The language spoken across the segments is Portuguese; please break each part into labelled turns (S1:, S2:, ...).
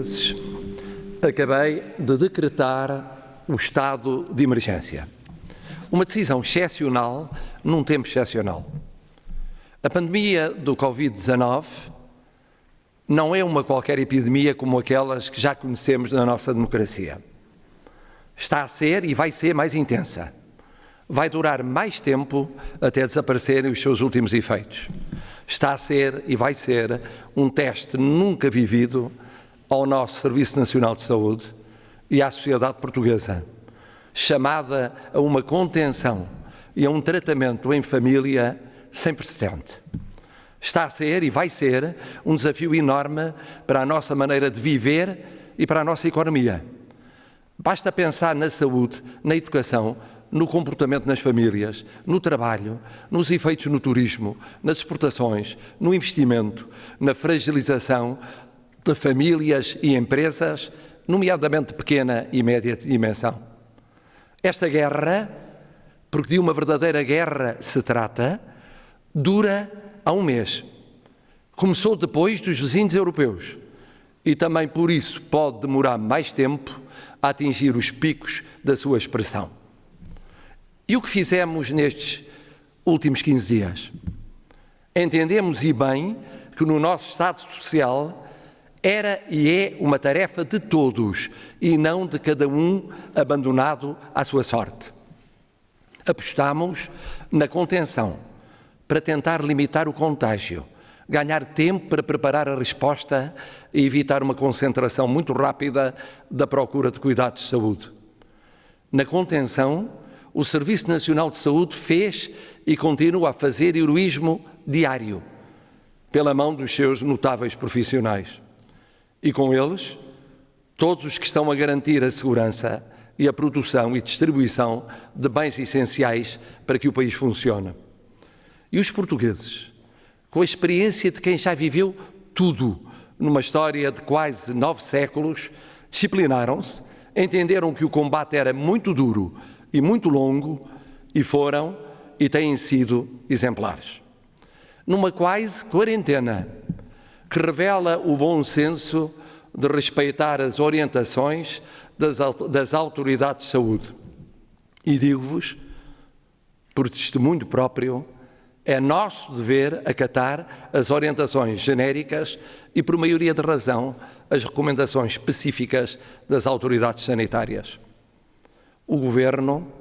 S1: portugueses, acabei de decretar o estado de emergência. Uma decisão excepcional num tempo excepcional. A pandemia do Covid-19 não é uma qualquer epidemia como aquelas que já conhecemos na nossa democracia. Está a ser e vai ser mais intensa. Vai durar mais tempo até desaparecerem os seus últimos efeitos. Está a ser e vai ser um teste nunca vivido ao nosso Serviço Nacional de Saúde e à sociedade portuguesa, chamada a uma contenção e a um tratamento em família sem precedente. Está a ser e vai ser um desafio enorme para a nossa maneira de viver e para a nossa economia. Basta pensar na saúde, na educação, no comportamento nas famílias, no trabalho, nos efeitos no turismo, nas exportações, no investimento, na fragilização de famílias e empresas, nomeadamente pequena e média dimensão. Esta guerra, porque de uma verdadeira guerra se trata, dura há um mês. Começou depois dos vizinhos europeus e também por isso pode demorar mais tempo a atingir os picos da sua expressão. E o que fizemos nestes últimos 15 dias? Entendemos e bem que no nosso Estado Social era e é uma tarefa de todos e não de cada um abandonado à sua sorte. Apostamos na contenção para tentar limitar o contágio, ganhar tempo para preparar a resposta e evitar uma concentração muito rápida da procura de cuidados de saúde. Na contenção, o Serviço Nacional de Saúde fez e continua a fazer heroísmo diário, pela mão dos seus notáveis profissionais. E com eles, todos os que estão a garantir a segurança e a produção e distribuição de bens essenciais para que o país funcione. E os portugueses, com a experiência de quem já viveu tudo numa história de quase 9 séculos, disciplinaram-se, entenderam que o combate era muito duro e muito longo e foram e têm sido exemplares. Numa quase quarentena que revela o bom senso de respeitar as orientações das autoridades de saúde. E digo-vos, por testemunho próprio, é nosso dever acatar as orientações genéricas e, por maioria de razão, as recomendações específicas das autoridades sanitárias. O Governo,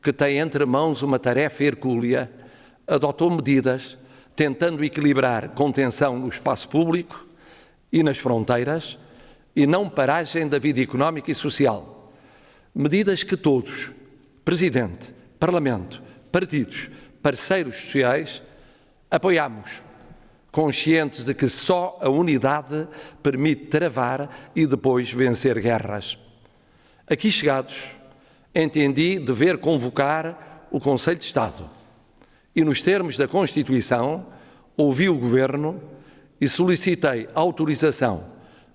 S1: que tem entre mãos uma tarefa hercúlea, adotou medidas tentando equilibrar contenção no espaço público e nas fronteiras e não paragem da vida económica e social. Medidas que todos, Presidente, Parlamento, partidos, parceiros sociais, apoiamos, conscientes de que só a unidade permite travar e depois vencer guerras. Aqui chegados, entendi dever convocar o Conselho de Estado e, nos termos da Constituição, ouvi o Governo e solicitei autorização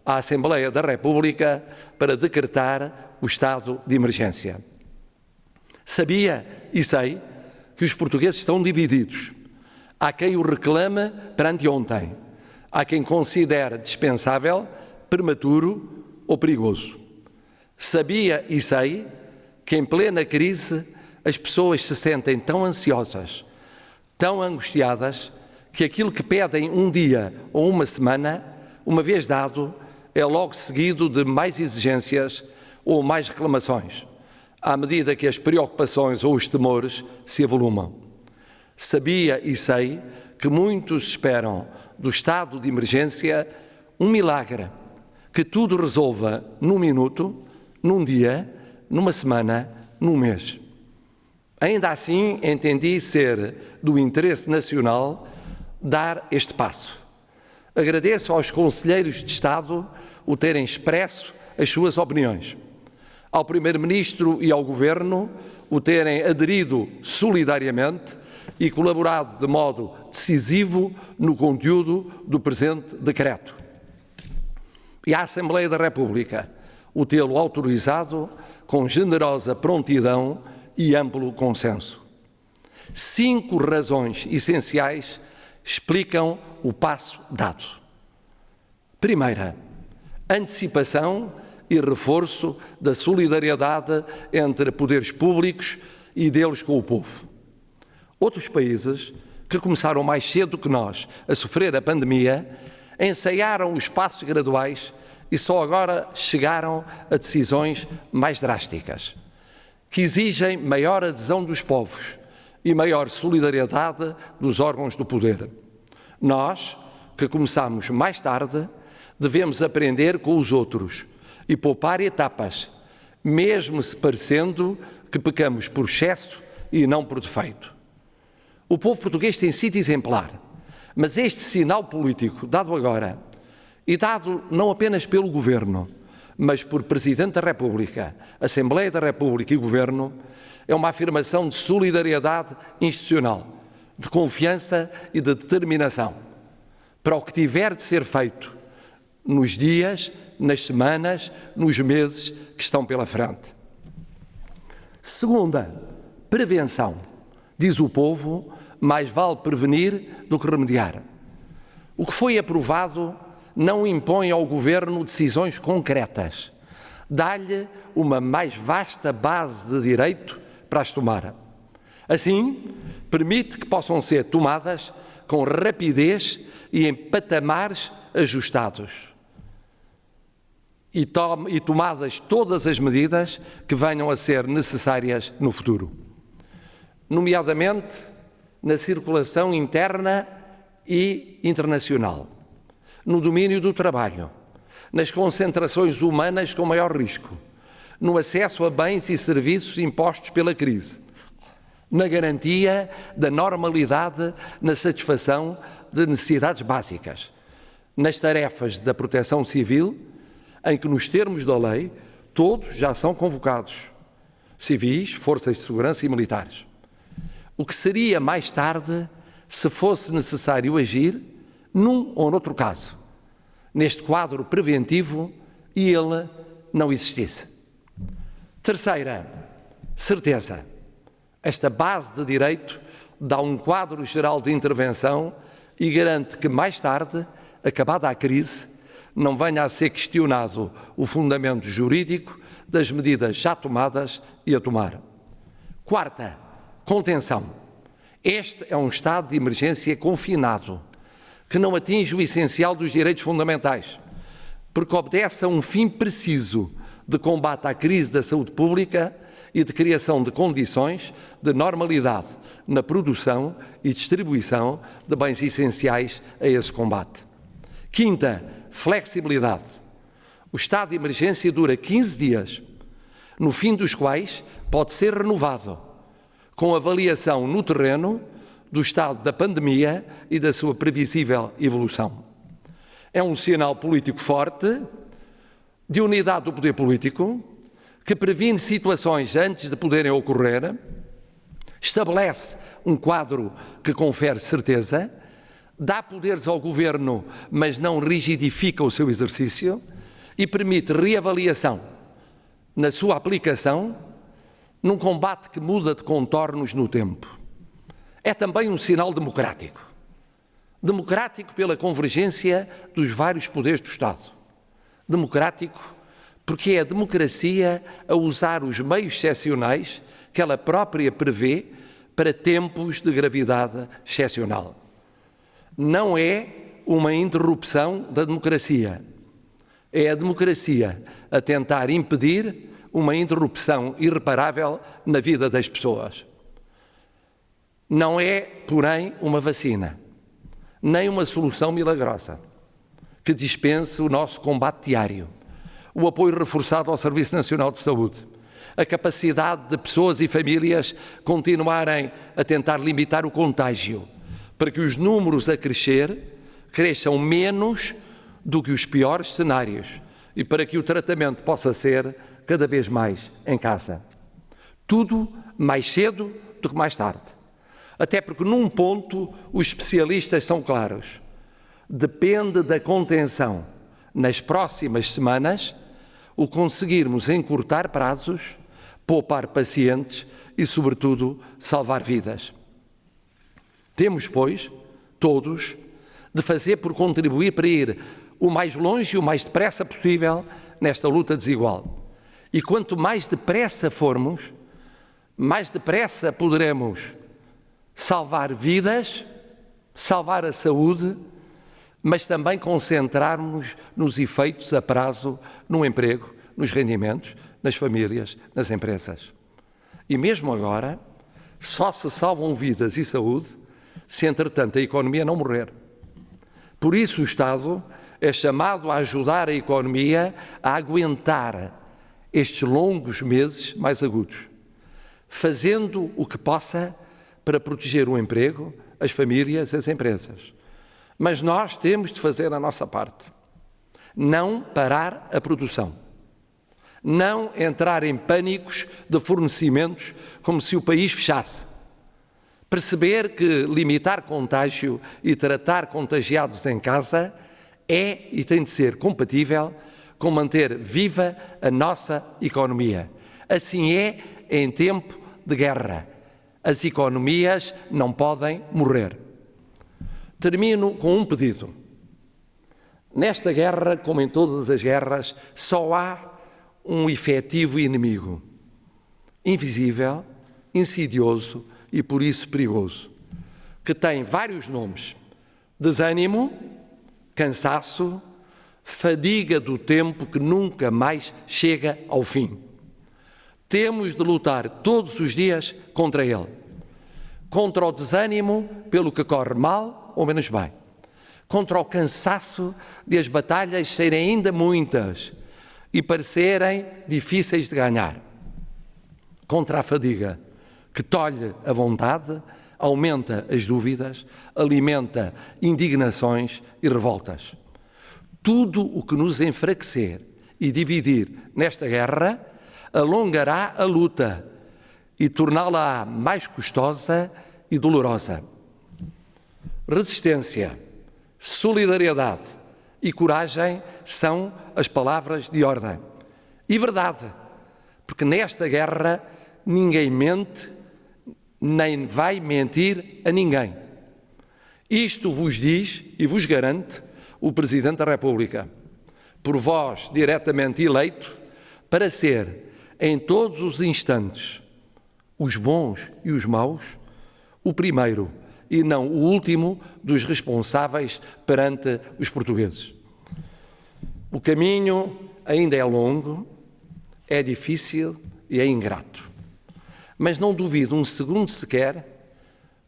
S1: à Assembleia da República para decretar o estado de emergência. Sabia e sei que os portugueses estão divididos. Há quem o reclame perante ontem, há quem considere dispensável, prematuro ou perigoso. Sabia e sei que em plena crise as pessoas se sentem tão ansiosas, tão angustiadas, que aquilo que pedem um dia ou uma semana, uma vez dado, é logo seguido de mais exigências ou mais reclamações, à medida que as preocupações ou os temores se avolumam. Sabia e sei que muitos esperam do estado de emergência um milagre, que tudo resolva num minuto, num dia, numa semana, num mês. Ainda assim, entendi ser do interesse nacional dar este passo. Agradeço aos conselheiros de Estado o terem expresso as suas opiniões, ao Primeiro-Ministro e ao Governo o terem aderido solidariamente e colaborado de modo decisivo no conteúdo do presente decreto. E à Assembleia da República o tê-lo autorizado com generosa prontidão e amplo consenso. 5 razões essenciais explicam o passo dado. Primeira, antecipação e reforço da solidariedade entre poderes públicos e deles com o povo. Outros países, que começaram mais cedo que nós a sofrer a pandemia, ensaiaram os passos graduais e só agora chegaram a decisões mais drásticas, que exigem maior adesão dos povos e maior solidariedade dos órgãos do poder. Nós, que começamos mais tarde, devemos aprender com os outros e poupar etapas, mesmo se parecendo que pecamos por excesso e não por defeito. O povo português tem sido exemplar, mas este sinal político dado agora, e dado não apenas pelo Governo, mas por Presidente da República, Assembleia da República e Governo, é uma afirmação de solidariedade institucional, de confiança e de determinação para o que tiver de ser feito nos dias, nas semanas, nos meses que estão pela frente. Segunda, prevenção. Diz o povo, mais vale prevenir do que remediar. O que foi aprovado não impõe ao Governo decisões concretas. Dá-lhe uma mais vasta base de direito para as tomar. Assim, permite que possam ser tomadas com rapidez e em patamares ajustados. E tomadas todas as medidas que venham a ser necessárias no futuro. Nomeadamente na circulação interna e internacional, no domínio do trabalho, nas concentrações humanas com maior risco, no acesso a bens e serviços impostos pela crise, na garantia da normalidade na satisfação de necessidades básicas, nas tarefas da proteção civil, em que, nos termos da lei, todos já são convocados, civis, forças de segurança e militares. O que seria mais tarde se fosse necessário agir num ou noutro caso, neste quadro preventivo, e ele não existisse. Terceira, certeza. Esta base de direito dá um quadro geral de intervenção e garante que mais tarde, acabada a crise, não venha a ser questionado o fundamento jurídico das medidas já tomadas e a tomar. Quarta, contenção. Este é um estado de emergência confinado, que não atinge o essencial dos direitos fundamentais, porque obedece a um fim preciso de combate à crise da saúde pública e de criação de condições de normalidade na produção e distribuição de bens essenciais a esse combate. Quinta, flexibilidade. O estado de emergência dura 15 dias, no fim dos quais pode ser renovado, com avaliação no terreno do estado da pandemia e da sua previsível evolução. É um sinal político forte, de unidade do poder político, que previne situações antes de poderem ocorrer, estabelece um quadro que confere certeza, dá poderes ao Governo, mas não rigidifica o seu exercício e permite reavaliação na sua aplicação num combate que muda de contornos no tempo. É também um sinal democrático. Democrático pela convergência dos vários poderes do Estado. Democrático porque é a democracia a usar os meios excepcionais que ela própria prevê para tempos de gravidade excepcional. Não é uma interrupção da democracia. É a democracia a tentar impedir uma interrupção irreparável na vida das pessoas. Não é, porém, uma vacina, nem uma solução milagrosa que dispense o nosso combate diário, o apoio reforçado ao Serviço Nacional de Saúde, a capacidade de pessoas e famílias continuarem a tentar limitar o contágio, para que os números a crescer cresçam menos do que os piores cenários e para que o tratamento possa ser cada vez mais em casa. Tudo mais cedo do que mais tarde. Até porque num ponto os especialistas são claros. Depende da contenção nas próximas semanas o conseguirmos encurtar prazos, poupar pacientes e, sobretudo, salvar vidas. Temos, pois, todos, de fazer por contribuir para ir o mais longe e o mais depressa possível nesta luta desigual. E quanto mais depressa formos, mais depressa poderemos salvar vidas, salvar a saúde, mas também concentrarmos nos efeitos a prazo no emprego, nos rendimentos, nas famílias, nas empresas. E mesmo agora, só se salvam vidas e saúde se, entretanto, a economia não morrer. Por isso o Estado é chamado a ajudar a economia a aguentar estes longos meses mais agudos, fazendo o que possa para proteger o emprego, as famílias, as empresas. Mas nós temos de fazer a nossa parte. Não parar a produção. Não entrar em pânicos de fornecimentos como se o país fechasse. Perceber que limitar contágio e tratar contagiados em casa é e tem de ser compatível com manter viva a nossa economia. Assim é em tempo de guerra. As economias não podem morrer. Termino com um pedido. Nesta guerra, como em todas as guerras, só há um efetivo inimigo, invisível, insidioso e por isso perigoso, que tem vários nomes: desânimo, cansaço, fadiga do tempo que nunca mais chega ao fim. Temos de lutar todos os dias contra ele. Contra o desânimo pelo que corre mal ou menos bem. Contra o cansaço de as batalhas serem ainda muitas e parecerem difíceis de ganhar. Contra a fadiga que tolhe a vontade, aumenta as dúvidas, alimenta indignações e revoltas. Tudo o que nos enfraquecer e dividir nesta guerra alongará a luta e torná-la mais custosa e dolorosa. Resistência, solidariedade e coragem são as palavras de ordem. E verdade, porque nesta guerra ninguém mente, nem vai mentir a ninguém. Isto vos diz e vos garante o Presidente da República, por vós diretamente eleito, para ser, em todos os instantes, os bons e os maus, o primeiro e não o último dos responsáveis perante os portugueses. O caminho ainda é longo, é difícil e é ingrato. Mas não duvido um segundo sequer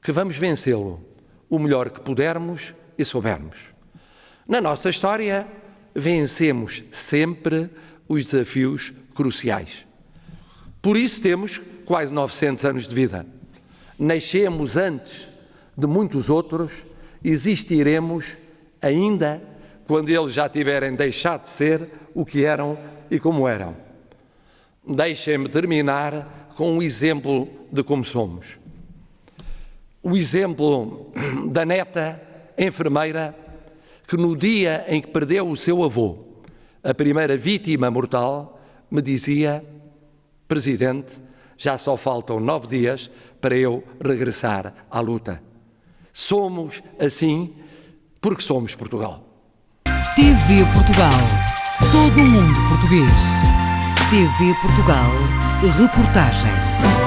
S1: que vamos vencê-lo o melhor que pudermos e soubermos. Na nossa história, vencemos sempre os desafios cruciais. Por isso temos quase 900 anos de vida. Nascemos antes de muitos outros, existiremos ainda quando eles já tiverem deixado de ser o que eram e como eram. Deixem-me terminar com um exemplo de como somos. O exemplo da neta enfermeira que no dia em que perdeu o seu avô, a primeira vítima mortal, me dizia: Presidente, já só faltam 9 dias para eu regressar à luta. Somos assim porque somos Portugal.
S2: TV Portugal. Todo o mundo português. TV Portugal. Reportagem.